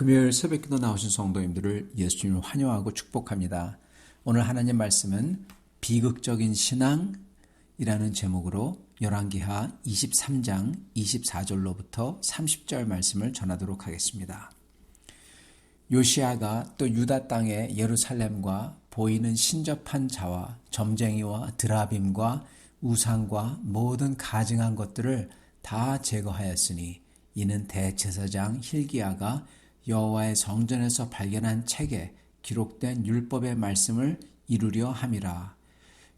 금요일 새벽기도 나오신 성도님들을 예수님을 환영하고 축복합니다. 오늘 하나님 말씀은 비극적인 신앙이라는 제목으로 열왕기하 23장 24절로부터 30절 말씀을 전하도록 하겠습니다. 요시야가 또 유다 땅의 예루살렘과 보이는 신접한 자와 점쟁이와 드라빔과 우상과 모든 가증한 것들을 다 제거하였으니 이는 대제사장 hil기야가 여호와의 성전에서 발견한 책에 기록된 율법의 말씀을 이루려 함이라.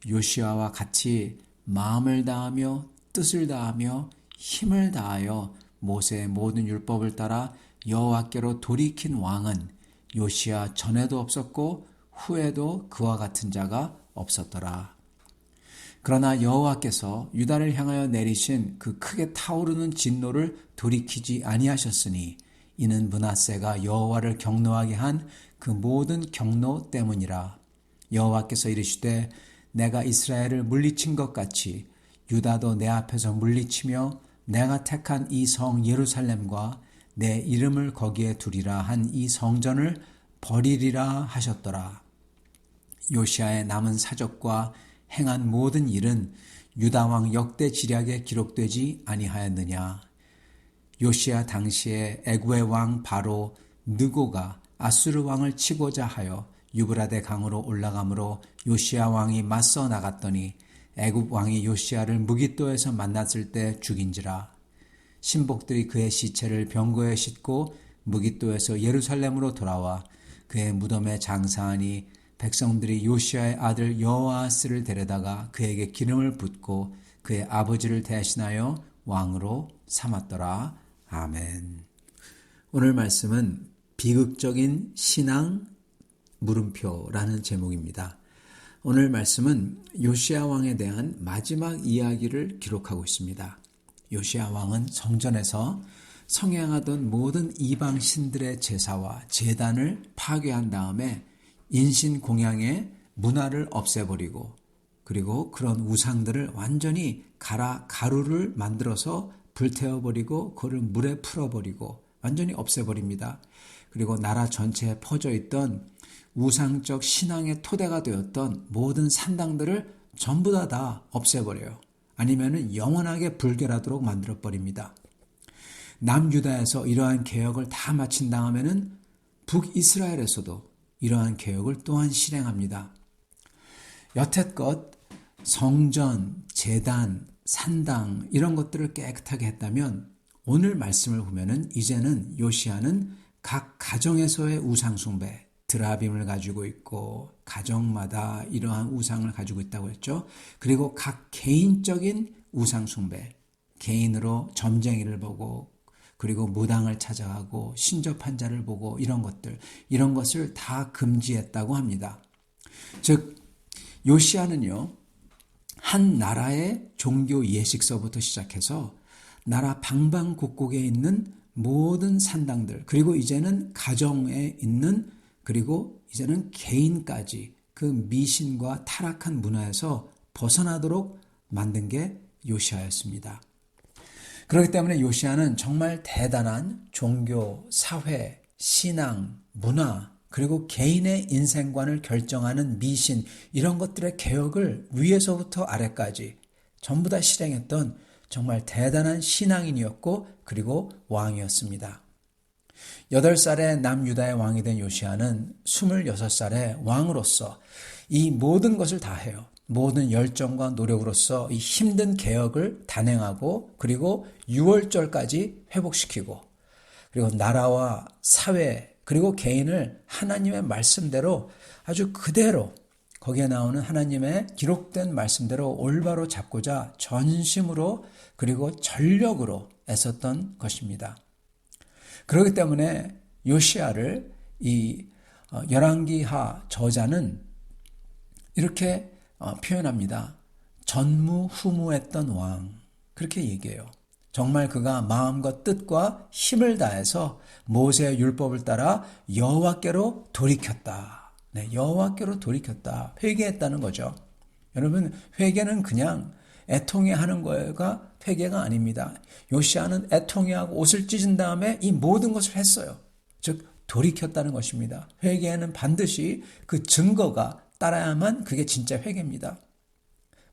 요시야와 같이 마음을 다하며 뜻을 다하며 힘을 다하여 모세의 모든 율법을 따라 여호와께로 돌이킨 왕은 요시야 전에도 없었고 후에도 그와 같은 자가 없었더라. 그러나 여호와께서 유다를 향하여 내리신 그 크게 타오르는 진노를 돌이키지 아니하셨으니 이는 므낫세가 여호와를 경노하게 한 그 모든 경노 때문이라. 여호와께서 이르시되 내가 이스라엘을 물리친 것 같이 유다도 내 앞에서 물리치며 내가 택한 이 성 예루살렘과 내 이름을 거기에 두리라 한 이 성전을 버리리라 하셨더라. 요시야의 남은 사적과 행한 모든 일은 유다 왕 역대 지략에 기록되지 아니하였느냐. 요시야 당시에 애굽의 왕 바로 느고가 아수르 왕을 치고자 하여 유브라데 강으로 올라가므로 요시야 왕이 맞서 나갔더니 애굽 왕이 요시야를 무깃도에서 만났을 때 죽인지라. 신복들이 그의 시체를 병거에 싣고 무깃도에서 예루살렘으로 돌아와 그의 무덤에 장사하니 백성들이 요시야의 아들 여호아스를 데려다가 그에게 기름을 붓고 그의 아버지를 대신하여 왕으로 삼았더라. 아멘. 오늘 말씀은 비극적인 신앙 물음표라는 제목입니다. 오늘 말씀은 요시야 왕에 대한 마지막 이야기를 기록하고 있습니다. 요시야 왕은 성전에서 성행하던 모든 이방 신들의 제사와 제단을 파괴한 다음에 인신공양의 문화를 없애버리고 그리고 그런 우상들을 완전히 가루를 만들어서 불태워버리고 그를 물에 풀어버리고 완전히 없애버립니다. 그리고 나라 전체에 퍼져있던 우상적 신앙의 토대가 되었던 모든 산당들을 전부 다 없애버려요. 아니면은 영원하게 불결하도록 만들어버립니다. 남유다에서 이러한 개혁을 다 마친 다음에는 북이스라엘에서도 이러한 개혁을 또한 실행합니다. 여태껏 성전, 제단, 산당 이런 것들을 깨끗하게 했다면 오늘 말씀을 보면은 이제는 요시야는 각 가정에서의 우상 숭배, 드라빔을 가지고 있고 가정마다 이러한 우상을 가지고 있다고 했죠. 그리고 각 개인적인 우상 숭배, 개인으로 점쟁이를 보고 그리고 무당을 찾아가고 신접한 자를 보고 이런 것을 다 금지했다고 합니다. 즉 요시야는요, 한 나라의 종교 예식서부터 시작해서 나라 방방곡곡에 있는 모든 산당들, 그리고 이제는 가정에 있는, 그리고 이제는 개인까지 그 미신과 타락한 문화에서 벗어나도록 만든 게 요시야였습니다. 그렇기 때문에 요시야는 정말 대단한 종교, 사회, 신앙, 문화, 그리고 개인의 인생관을 결정하는 미신 이런 것들의 개혁을 위에서부터 아래까지 전부 다 실행했던 정말 대단한 신앙인이었고 그리고 왕이었습니다. 8살에 남유다의 왕이 된 요시야는 26살에 왕으로서 이 모든 것을 다 해요. 모든 열정과 노력으로서 이 힘든 개혁을 단행하고 그리고 6월절까지 회복시키고 그리고 나라와 사회 그리고 개인을 하나님의 말씀대로 아주 그대로 거기에 나오는 하나님의 기록된 말씀대로 올바로 잡고자 전심으로 그리고 전력으로 애썼던 것입니다. 그렇기 때문에 요시야를 이 열왕기하 저자는 이렇게 표현합니다. 전무후무했던 왕, 그렇게 얘기해요. 정말 그가 마음과 뜻과 힘을 다해서 모세의 율법을 따라 여호와께로 돌이켰다. 네, 여호와께로 돌이켰다. 회개했다는 거죠. 여러분, 회개는 그냥 애통해하는 거가 회개가 아닙니다. 요시야는 애통해하고 옷을 찢은 다음에 이 모든 것을 했어요. 즉 돌이켰다는 것입니다. 회개에는 반드시 그 증거가 따라야만 그게 진짜 회개입니다.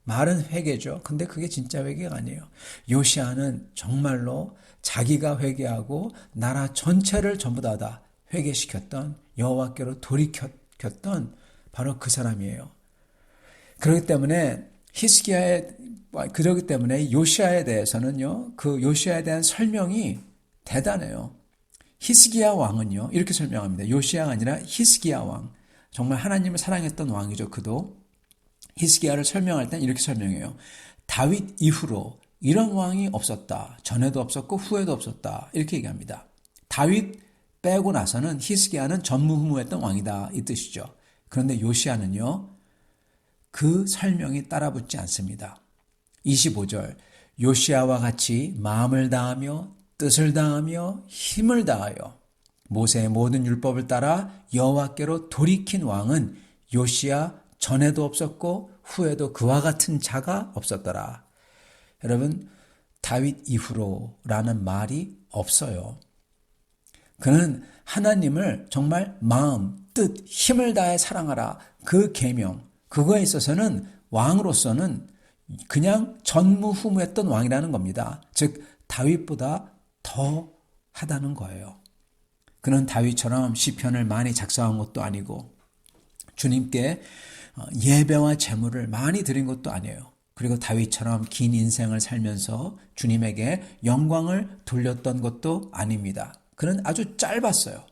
말은 회개죠. 근데 그게 진짜 회개가 아니에요. 요시아는 정말로 자기가 회개하고 나라 전체를 전부 다 회개시켰던, 여호와께로 돌이켰던 바로 그 사람이에요. 그러기 때문에 요시아에 대해서는요, 그 요시아에 대한 설명이 대단해요. 히스기야 왕은요, 이렇게 설명합니다. 요시아가 아니라 히스기야 왕. 정말 하나님을 사랑했던 왕이죠, 그도. 히스기야를 설명할 땐 이렇게 설명해요. 다윗 이후로 이런 왕이 없었다. 전에도 없었고 후에도 없었다. 이렇게 얘기합니다. 다윗 빼고 나서는 히스기야는 전무후무했던 왕이다. 이 뜻이죠. 그런데 요시아는요, 그 설명이 따라붙지 않습니다. 25절, 요시아와 같이 마음을 다하며 뜻을 다하며 힘을 다하여 모세의 모든 율법을 따라 여호와께로 돌이킨 왕은 요시아 전에도 없었고 후에도 그와 같은 자가 없었더라. 여러분, 다윗 이후로라는 말이 없어요. 그는 하나님을 정말 마음, 뜻, 힘을 다해 사랑하라. 그 계명, 그거에 있어서는 왕으로서는 그냥 전무후무했던 왕이라는 겁니다. 즉 다윗보다 더 하다는 거예요. 그는 다윗처럼 시편을 많이 작성한 것도 아니고 주님께 예배와 제물을 많이 드린 것도 아니에요. 그리고 다윗처럼 긴 인생을 살면서 주님에게 영광을 돌렸던 것도 아닙니다. 그는 아주 짧았어요.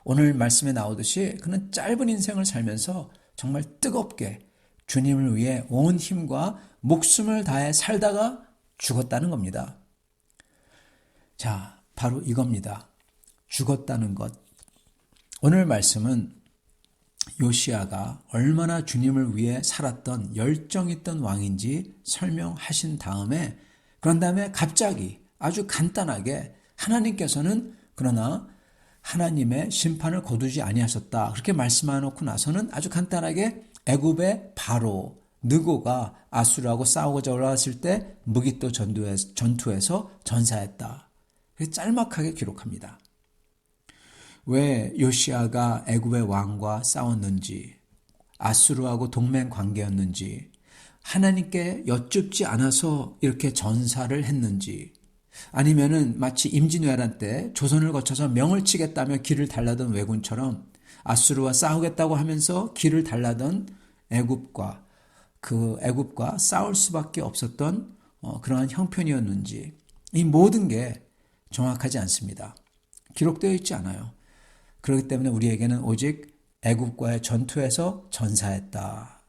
오늘 말씀에 나오듯이 그는 짧은 인생을 살면서 정말 뜨겁게 주님을 위해 온 힘과 목숨을 다해 살다가 죽었다는 겁니다. 자, 바로 이겁니다. 죽었다는 것. 오늘 말씀은 요시아가 얼마나 주님을 위해 살았던 열정 있던 왕인지 설명하신 다음에, 그런 다음에 갑자기 아주 간단하게 하나님께서는 그러나 하나님의 심판을 거두지 아니하셨다, 그렇게 말씀해놓고 나서는 아주 간단하게 애굽의 바로 느고가 아수르하고 싸우고자 올라왔을 때 무기또 전투에서 전사했다. 짤막하게 기록합니다. 왜 요시아가 애굽의 왕과 싸웠는지, 아수르하고 동맹 관계였는지, 하나님께 여쭙지 않아서 이렇게 전사를 했는지, 아니면은 마치 임진왜란 때 조선을 거쳐서 명을 치겠다며 길을 달라던 왜군처럼 아수르와 싸우겠다고 하면서 길을 달라던 애굽과 싸울 수밖에 없었던 그러한 형편이었는지, 이 모든 게 정확하지 않습니다. 기록되어 있지 않아요. 그렇기 때문에 우리에게는 오직 애굽과의 전투에서 전사했다,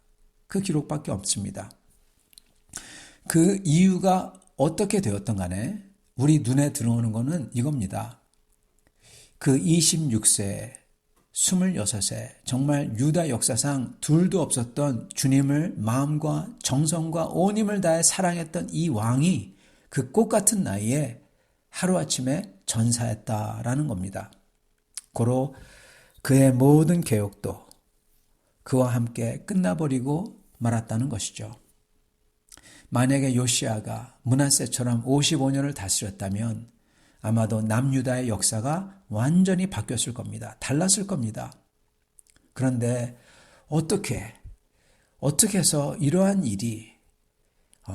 그 기록밖에 없습니다. 그 이유가 어떻게 되었던 간에 우리 눈에 들어오는 것은 이겁니다. 그 26세, 26세, 정말 유다 역사상 둘도 없었던 주님을 마음과 정성과 온 힘을 다해 사랑했던 이 왕이 그 꽃 같은 나이에 하루아침에 전사했다라는 겁니다. 고로 그의 모든 계획도 그와 함께 끝나버리고 말았다는 것이죠. 만약에 요시아가 므낫세처럼 55년을 다스렸다면 아마도 남유다의 역사가 완전히 바뀌었을 겁니다. 달랐을 겁니다. 그런데 어떻게 해서 이러한 일이,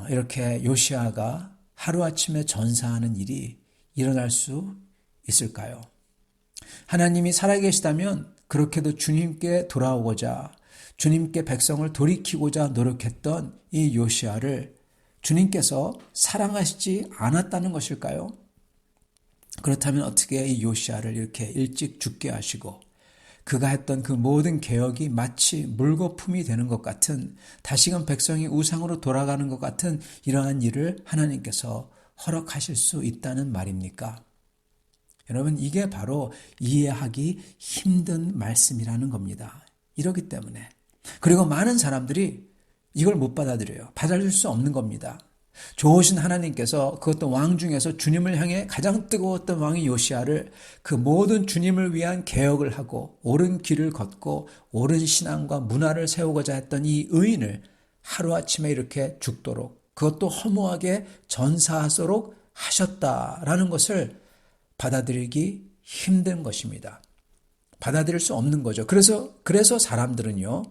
이렇게 요시아가 하루아침에 전사하는 일이 일어날 수 있을까요? 하나님이 살아계시다면 그렇게도 주님께 돌아오고자, 주님께 백성을 돌이키고자 노력했던 이 요시아를 주님께서 사랑하시지 않았다는 것일까요? 그렇다면 어떻게 이 요시아를 이렇게 일찍 죽게 하시고 그가 했던 그 모든 개혁이 마치 물거품이 되는 것 같은, 다시금 백성이 우상으로 돌아가는 것 같은 이러한 일을 하나님께서 허락하실 수 있다는 말입니까? 여러분, 이게 바로 이해하기 힘든 말씀이라는 겁니다. 이러기 때문에. 그리고 많은 사람들이 이걸 못 받아들여요. 받아들일 수 없는 겁니다. 좋으신 하나님께서, 그것도 왕 중에서 주님을 향해 가장 뜨거웠던 왕이 요시아를, 그 모든 주님을 위한 개혁을 하고 옳은 길을 걷고 옳은 신앙과 문화를 세우고자 했던 이 의인을 하루아침에 이렇게 죽도록, 그것도 허무하게 전사하도록 하셨다라는 것을 받아들이기 힘든 것입니다. 받아들일 수 없는 거죠. 그래서 사람들은요,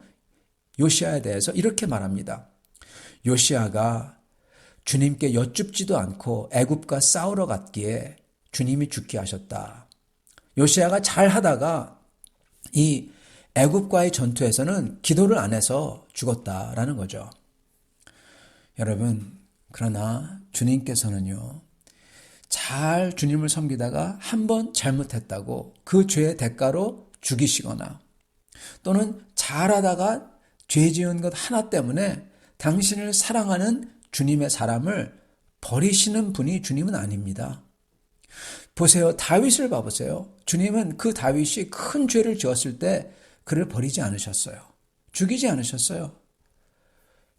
요시아에 대해서 이렇게 말합니다. 요시아가 주님께 여쭙지도 않고 애굽과 싸우러 갔기에 주님이 죽게 하셨다. 요시아가 잘 하다가 이 애굽과의 전투에서는 기도를 안 해서 죽었다라는 거죠. 여러분, 그러나 주님께서는요, 잘 주님을 섬기다가 한 번 잘못했다고 그 죄의 대가로 죽이시거나 또는 잘하다가 죄 지은 것 하나 때문에 당신을 사랑하는 주님의 사람을 버리시는 분이 주님은 아닙니다. 보세요. 다윗을 봐보세요. 주님은 그 다윗이 큰 죄를 지었을 때 그를 버리지 않으셨어요. 죽이지 않으셨어요.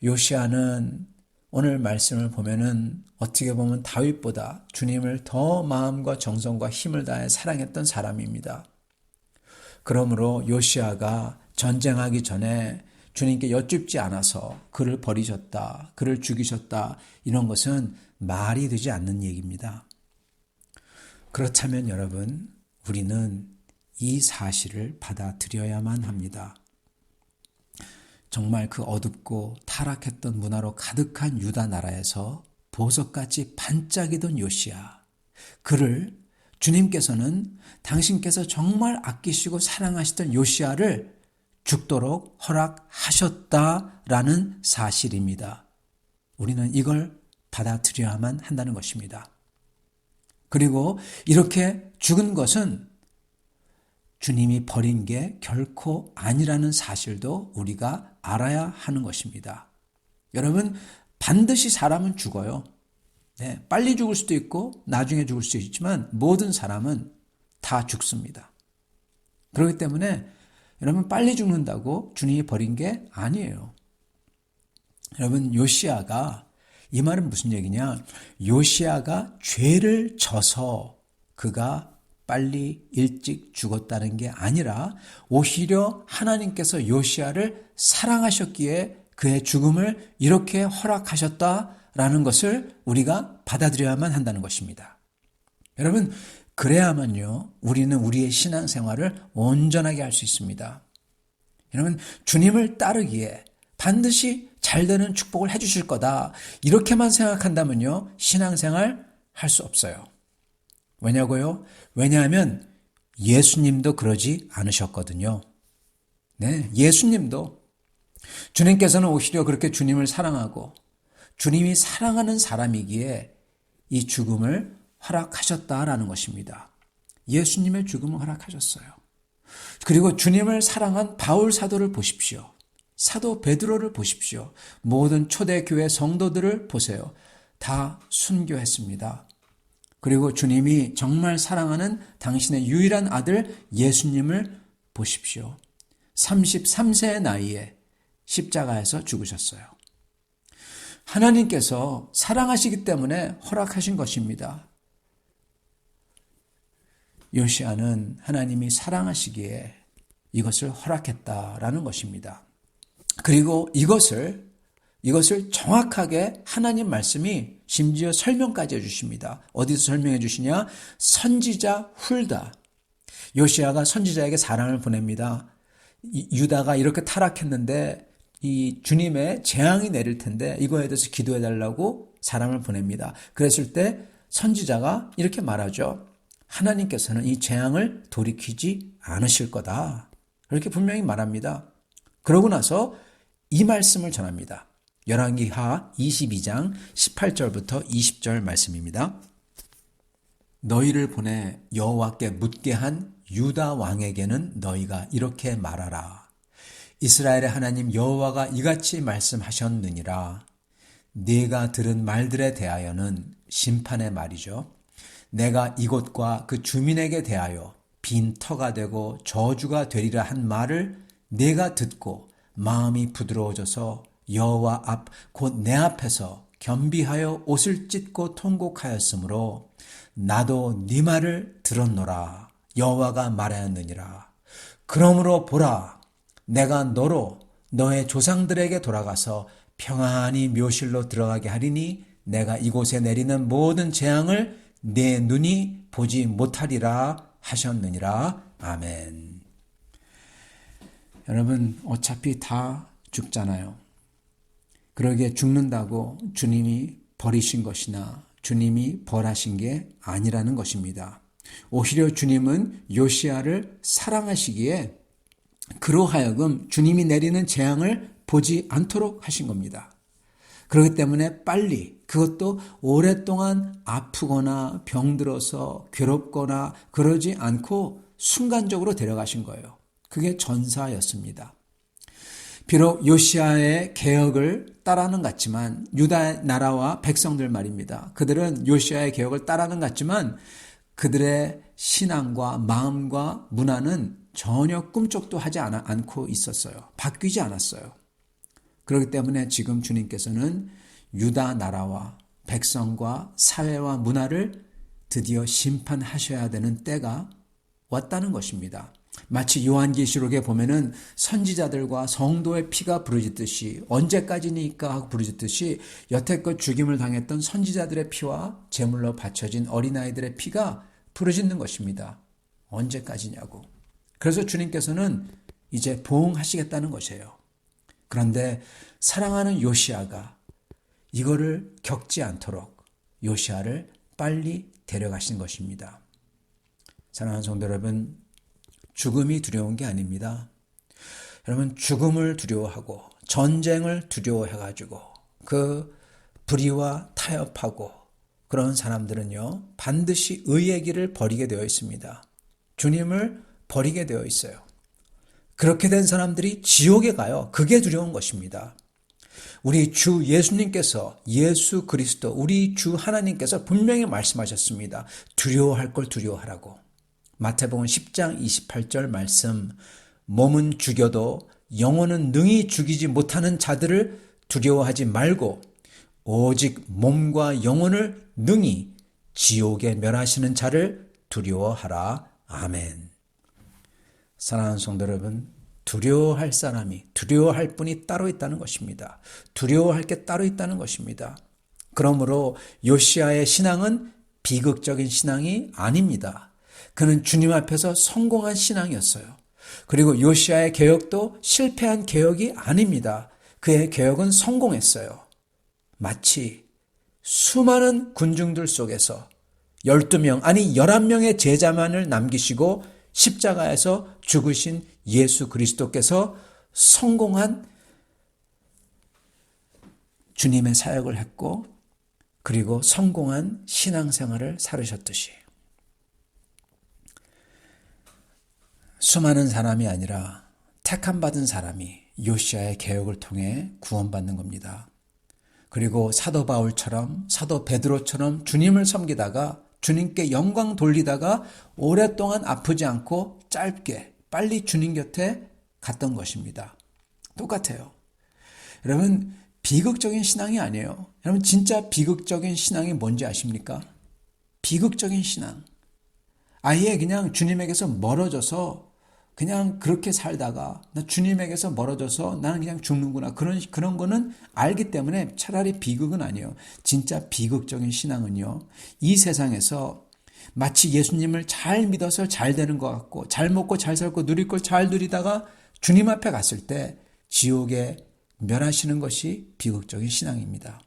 요시아는 오늘 말씀을 보면은 어떻게 보면 다윗보다 주님을 더 마음과 정성과 힘을 다해 사랑했던 사람입니다. 그러므로 요시아가 전쟁하기 전에 주님께 여쭙지 않아서 그를 버리셨다, 그를 죽이셨다, 이런 것은 말이 되지 않는 얘기입니다. 그렇다면 여러분, 우리는 이 사실을 받아들여야만 합니다. 정말 그 어둡고 타락했던 문화로 가득한 유다 나라에서 보석같이 반짝이던 요시아, 그를 주님께서는 당신께서 정말 아끼시고 사랑하시던 요시아를 죽도록 허락하셨다라는 사실입니다. 우리는 이걸 받아들여야만 한다는 것입니다. 그리고 이렇게 죽은 것은 주님이 버린 게 결코 아니라는 사실도 우리가 알아야 하는 것입니다. 여러분, 반드시 사람은 죽어요. 네, 빨리 죽을 수도 있고 나중에 죽을 수도 있지만 모든 사람은 다 죽습니다. 그렇기 때문에 여러분, 빨리 죽는다고 주님이 버린 게 아니에요. 여러분, 요시아가, 이 말은 무슨 얘기냐? 요시아가 죄를 져서 그가 빨리 일찍 죽었다는 게 아니라 오히려 하나님께서 요시아를 사랑하셨기에 그의 죽음을 이렇게 허락하셨다라는 것을 우리가 받아들여야만 한다는 것입니다. 여러분, 그래야만요, 우리는 우리의 신앙생활을 온전하게 할 수 있습니다. 여러분, 주님을 따르기에 반드시 잘되는 축복을 해주실 거다, 이렇게만 생각한다면요, 신앙생활 할 수 없어요. 왜냐고요? 왜냐하면 예수님도 그러지 않으셨거든요. 네, 예수님도 주님께서는 오히려 그렇게 주님을 사랑하고 주님이 사랑하는 사람이기에 이 죽음을 허락하셨다라는 것입니다. 예수님의 죽음을 허락하셨어요. 그리고 주님을 사랑한 바울 사도를 보십시오. 사도 베드로를 보십시오. 모든 초대교회 성도들을 보세요. 다 순교했습니다. 그리고 주님이 정말 사랑하는 당신의 유일한 아들 예수님을 보십시오. 33세의 나이에 십자가에서 죽으셨어요. 하나님께서 사랑하시기 때문에 허락하신 것입니다. 요시아는 하나님이 사랑하시기에 이것을 허락했다라는 것입니다. 그리고 이것을 정확하게 하나님 말씀이 심지어 설명까지 해주십니다. 어디서 설명해 주시냐? 선지자 훌다. 요시아가 선지자에게 사람을 보냅니다. 유다가 이렇게 타락했는데 이 주님의 재앙이 내릴 텐데 이거에 대해서 기도해 달라고 사람을 보냅니다. 그랬을 때 선지자가 이렇게 말하죠. 하나님께서는 이 재앙을 돌이키지 않으실 거다. 그렇게 분명히 말합니다. 그러고 나서 이 말씀을 전합니다. 열왕기하 22장 18절부터 20절 말씀입니다. 너희를 보내 여호와께 묻게 한 유다 왕에게는 너희가 이렇게 말하라. 이스라엘의 하나님 여호와가 이같이 말씀하셨느니라. 네가 들은 말들에 대하여는 심판의 말이죠. 내가 이곳과 그 주민에게 대하여 빈터가 되고 저주가 되리라 한 말을 네가 듣고 마음이 부드러워져서 여호와 앞 곧 내 앞에서 겸비하여 옷을 찢고 통곡하였으므로 나도 네 말을 들었노라. 여호와가 말하였느니라. 그러므로 보라, 내가 너로 너의 조상들에게 돌아가서 평안히 묘실로 들어가게 하리니 내가 이곳에 내리는 모든 재앙을 내 눈이 보지 못하리라 하셨느니라. 아멘. 여러분 어차피 다 죽잖아요. 그러기에 죽는다고 주님이 버리신 것이나 주님이 벌하신 게 아니라는 것입니다. 오히려 주님은 요시야를 사랑하시기에 그로 하여금 주님이 내리는 재앙을 보지 않도록 하신 겁니다. 그렇기 때문에 빨리, 그것도 오랫동안 아프거나 병들어서 괴롭거나 그러지 않고 순간적으로 데려가신 거예요. 그게 전사였습니다. 비록 요시야의 개혁을 따라는 같지만, 유다 나라와 백성들 말입니다. 그들은 요시야의 개혁을 따라는 같지만 그들의 신앙과 마음과 문화는 전혀 꿈쩍도 하지 않고 있었어요. 바뀌지 않았어요. 그렇기 때문에 지금 주님께서는 유다 나라와 백성과 사회와 문화를 드디어 심판하셔야 되는 때가 왔다는 것입니다. 마치 요한계시록에 보면은 선지자들과 성도의 피가 부르짖듯이, 언제까지니까 하고 부르짖듯이 여태껏 죽임을 당했던 선지자들의 피와 제물로 바쳐진 어린아이들의 피가 부르짖는 것입니다. 언제까지냐고. 그래서 주님께서는 이제 보응하시겠다는 것이에요. 그런데 사랑하는 요시야가 이거를 겪지 않도록 요시야를 빨리 데려가신 것입니다. 사랑하는 성도 여러분, 죽음이 두려운 게 아닙니다. 여러분, 죽음을 두려워하고 전쟁을 두려워해가지고 그 불의와 타협하고 그런 사람들은요, 반드시 의의 길을 버리게 되어 있습니다. 주님을 버리게 되어 있어요. 그렇게 된 사람들이 지옥에 가요. 그게 두려운 것입니다. 우리 주 예수님께서, 예수 그리스도, 우리 주 하나님께서 분명히 말씀하셨습니다. 두려워할 걸 두려워하라고. 마태복음 10장 28절 말씀, 몸은 죽여도 영혼은 능히 죽이지 못하는 자들을 두려워하지 말고 오직 몸과 영혼을 능히 지옥에 멸하시는 자를 두려워하라. 아멘. 사랑하는 성도 여러분, 두려워할 사람이, 두려워할 분이 따로 있다는 것입니다. 두려워할 게 따로 있다는 것입니다. 그러므로 요시야의 신앙은 비극적인 신앙이 아닙니다. 그는 주님 앞에서 성공한 신앙이었어요. 그리고 요시야의 개혁도 실패한 개혁이 아닙니다. 그의 개혁은 성공했어요. 마치 수많은 군중들 속에서 12명, 아니 11명의 제자만을 남기시고 십자가에서 죽으신 예수 그리스도께서 성공한 주님의 사역을 했고, 그리고 성공한 신앙생활을 살으셨듯이 수많은 사람이 아니라 택함받은 사람이 요시야의 개혁을 통해 구원받는 겁니다. 그리고 사도 바울처럼, 사도 베드로처럼 주님을 섬기다가 주님께 영광 돌리다가 오랫동안 아프지 않고 짧게 빨리 주님 곁에 갔던 것입니다. 똑같아요. 여러분, 비극적인 신앙이 아니에요. 여러분, 진짜 비극적인 신앙이 뭔지 아십니까? 비극적인 신앙. 아예 그냥 주님에게서 멀어져서 그냥 그렇게 살다가 나 주님에게서 멀어져서 나는 그냥 죽는구나. 그런 거는 알기 때문에 차라리 비극은 아니에요. 진짜 비극적인 신앙은요, 이 세상에서 마치 예수님을 잘 믿어서 잘 되는 것 같고 잘 먹고 잘 살고 누릴 걸 잘 누리다가 주님 앞에 갔을 때 지옥에 멸하시는 것이 비극적인 신앙입니다.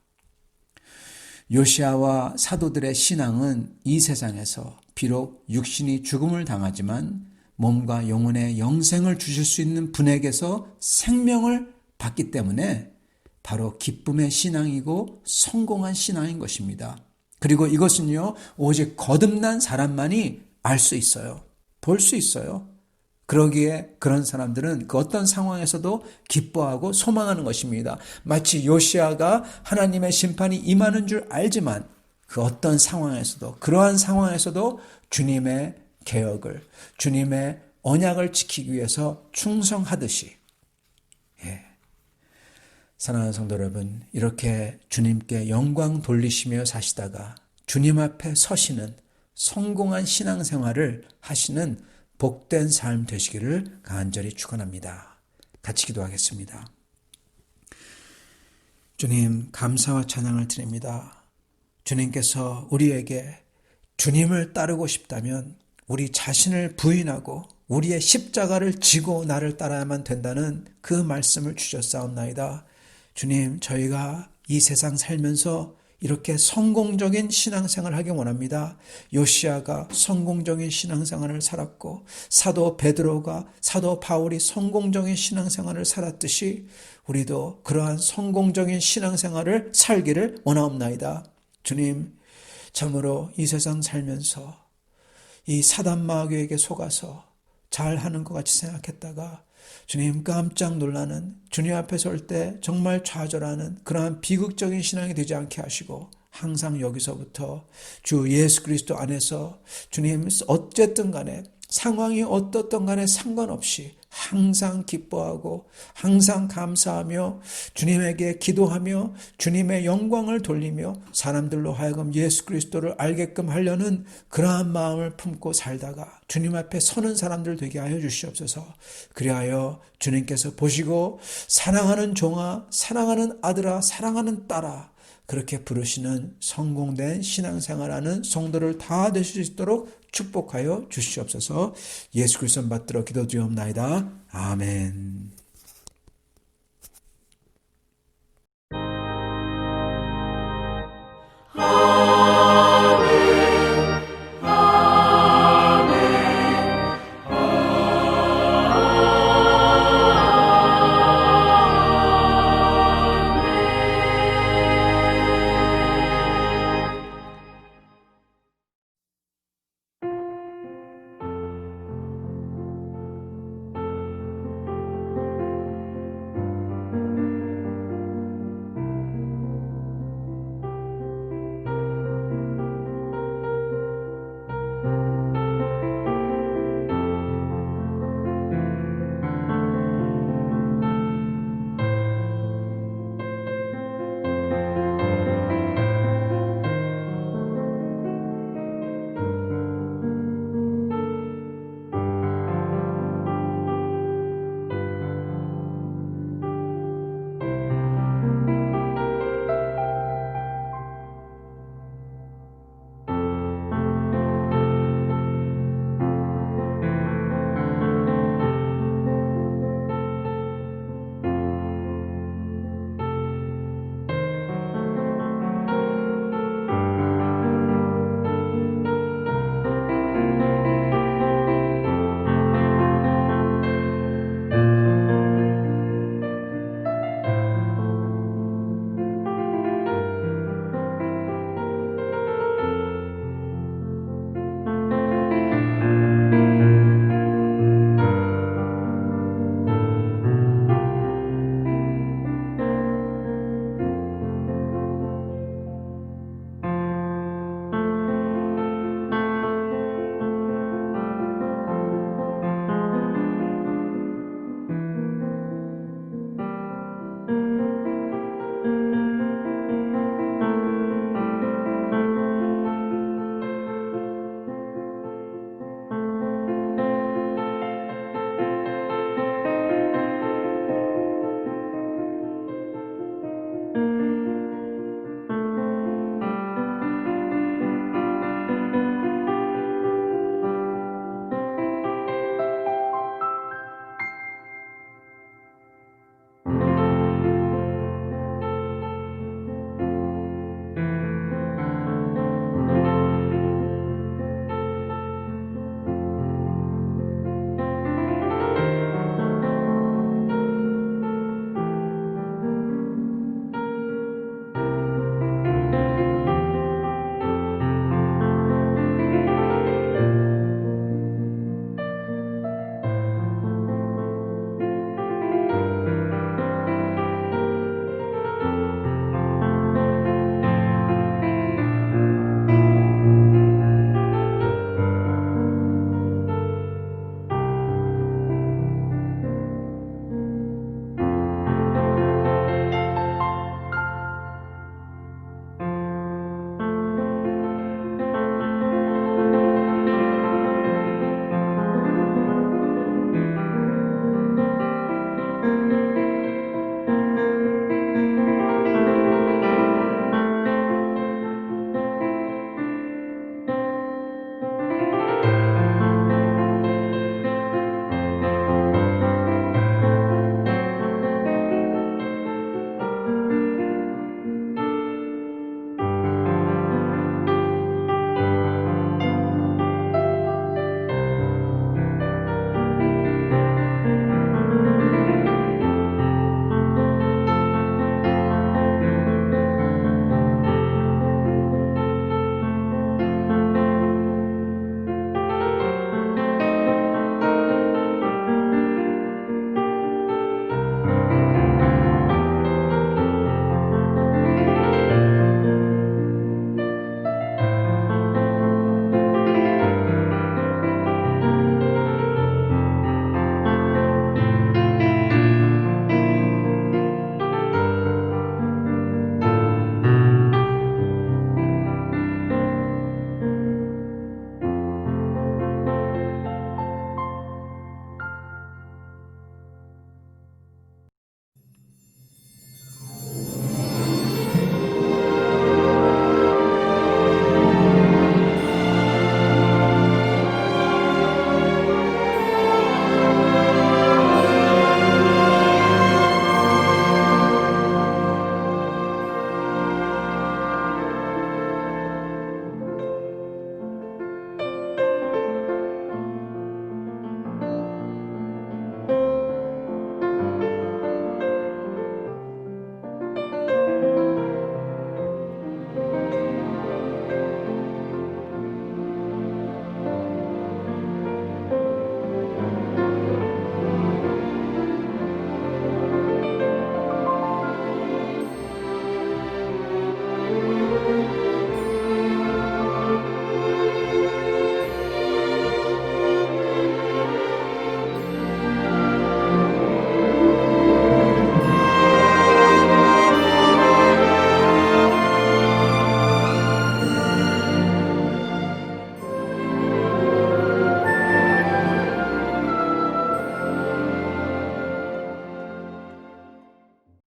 요시야와 사도들의 신앙은 이 세상에서 비록 육신이 죽음을 당하지만 몸과 영혼의 영생을 주실 수 있는 분에게서 생명을 받기 때문에 바로 기쁨의 신앙이고 성공한 신앙인 것입니다. 그리고 이것은요, 오직 거듭난 사람만이 알 수 있어요. 볼 수 있어요. 그러기에 그런 사람들은 그 어떤 상황에서도 기뻐하고 소망하는 것입니다. 마치 요시야가 하나님의 심판이 임하는 줄 알지만 그 어떤 상황에서도, 그러한 상황에서도 주님의 개혁을, 주님의 언약을 지키기 위해서 충성하듯이, 사랑하는 성도 여러분, 이렇게 주님께 영광 돌리시며 사시다가 주님 앞에 서시는 성공한 신앙생활을 하시는 복된 삶 되시기를 간절히 축원합니다. 같이 기도하겠습니다. 주님, 감사와 찬양을 드립니다. 주님께서 우리에게 주님을 따르고 싶다면 우리 자신을 부인하고 우리의 십자가를 지고 나를 따라야만 된다는 그 말씀을 주셨사옵나이다. 주님, 저희가 이 세상 살면서 이렇게 성공적인 신앙생활을 하기 원합니다. 요시야가 성공적인 신앙생활을 살았고 사도 베드로가 사도 바울이 성공적인 신앙생활을 살았듯이 우리도 그러한 성공적인 신앙생활을 살기를 원하옵나이다. 주님, 참으로 이 세상 살면서 이 사단 마귀에게 속아서 잘하는 것 같이 생각했다가 주님 깜짝 놀라는, 주님 앞에 설 때 정말 좌절하는 그러한 비극적인 신앙이 되지 않게 하시고 항상 여기서부터 주 예수 그리스도 안에서 주님 어쨌든 간에 상황이 어떻든 간에 상관없이 항상 기뻐하고 항상 감사하며 주님에게 기도하며 주님의 영광을 돌리며 사람들로 하여금 예수 그리스도를 알게끔 하려는 그러한 마음을 품고 살다가 주님 앞에 서는 사람들 되게 하여 주시옵소서. 그리하여 주님께서 보시고 사랑하는 종아, 사랑하는 아들아, 사랑하는 딸아, 그렇게 부르시는 성공된 신앙생활하는 성도를 다 되실 수 있도록 축복하여 주시옵소서. 예수 그리스도 받들어 기도드리옵나이다. 아멘.